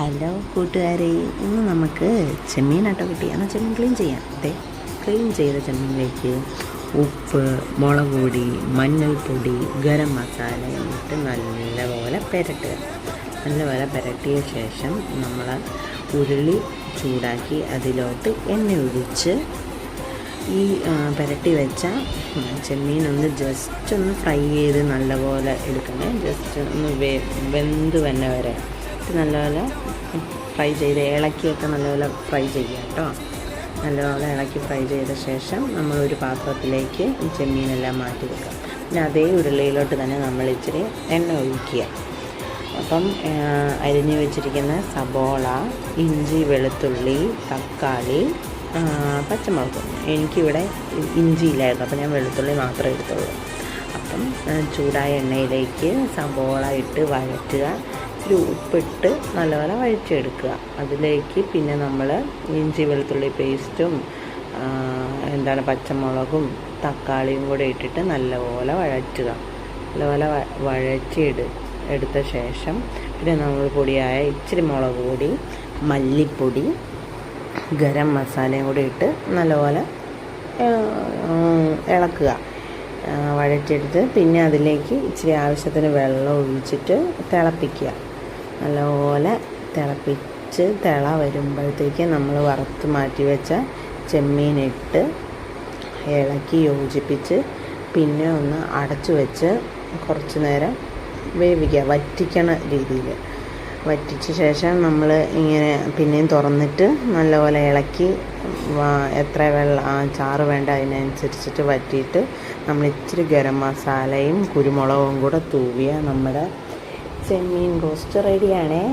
Hello കൂട്ടുകാരെ, ഇന്ന് നമുക്ക് ചെമ്മീനാട്ടോ കിട്ടിയാണ്. ചെമ്മീൻ ക്ലീൻ ചെയ്യാം. ക്ലീൻ ചെയ്ത ചെമ്മീനിലേക്ക് ഉപ്പ്, മുളക് പൊടി, മഞ്ഞൾപ്പൊടി, ഗരം മസാല ഇട്ട് നല്ലപോലെ പുരട്ടുക. നല്ലപോലെ പുരട്ടിയ ശേഷം നമ്മൾ ഉരുളി ചൂടാക്കി അതിലോട്ട് എണ്ണ ഒഴിച്ച് ഈ പുരട്ടി വെച്ച ചെമ്മീനൊന്ന് ജസ്റ്റ് ഒന്ന് ഫ്രൈ ചെയ്ത് നല്ലപോലെ എടുക്കണേ. ജസ്റ്റ് ഒന്ന് വെന്ത് വന്ന വരെ നല്ലപോലെ ഫ്രൈ ചെയ്ത് ഇളക്കിയൊക്കെ നല്ലപോലെ ഫ്രൈ ചെയ്യുക കേട്ടോ. നല്ലപോലെ ഇളക്കി ഫ്രൈ ചെയ്ത ശേഷം നമ്മളൊരു പാത്രത്തിലേക്ക് ഈ ചെമ്മീനെല്ലാം മാറ്റി വെക്കുക. പിന്നെ അതേ ഉരുളിയിലോട്ട് തന്നെ നമ്മൾ ഇച്ചിരി എണ്ണ ഒഴിക്കുക. അപ്പം അരിഞ്ഞു വെച്ചിരിക്കുന്ന സബോള, ഇഞ്ചി, വെളുത്തുള്ളി, തക്കാളി, പച്ചമുളക്. എനിക്കിവിടെ ഇഞ്ചിയില്ലായിരുന്നു, അപ്പം ഞാൻ വെളുത്തുള്ളി മാത്രമേ എടുത്തുള്ളൂ. അപ്പം ചൂടായ എണ്ണയിലേക്ക് സബോള ഇട്ട് വഴറ്റുക. ഒരു ഉപ്പിട്ട് നല്ലപോലെ വഴറ്റിയെടുക്കുക. അതിലേക്ക് പിന്നെ നമ്മൾ ഇഞ്ചി വെളുത്തുള്ളി പേസ്റ്റും പച്ചമുളകും തക്കാളിയും കൂടെ ഇട്ടിട്ട് നല്ലപോലെ വഴറ്റുക. നല്ലപോലെ എടുത്ത ശേഷം പിന്നെ നമ്മൾ പൊടിയായ ഇച്ചിരി മുളക് പൊടി, മല്ലിപ്പൊടി, ഗരം മസാലയും കൂടി ഇട്ട് നല്ലപോലെ ഇളക്കുക. വഴറ്റിയെടുത്ത് പിന്നെ അതിലേക്ക് ഇച്ചിരി ആവശ്യത്തിന് വെള്ളം ഒഴിച്ചിട്ട് തിളപ്പിക്കുക. നല്ലപോലെ തിളപ്പിച്ച് വരുമ്പോഴത്തേക്ക് നമ്മൾ വറുത്ത് മാറ്റി വെച്ച ചെമ്മീനിട്ട് ഇളക്കി യോജിപ്പിച്ച് പിന്നെ ഒന്ന് അടച്ചു വെച്ച് കുറച്ച് നേരം വേവിക്കുക. വറ്റിക്കണ രീതിയിൽ വറ്റിച്ച ശേഷം നമ്മൾ ഇങ്ങനെ പിന്നെയും തുറന്നിട്ട് നല്ലപോലെ ഇളക്കി എത്ര ചാറ് വേണ്ട അതിനനുസരിച്ചിട്ട് വറ്റിയിട്ട് നമ്മൾ ഇച്ചിരി ഗരം മസാലയും കുരുമുളകും കൂടെ തൂവിയ നമ്മുടെ ചെമ്മീൻ റോസ്റ്റ് റെഡിയാണേ.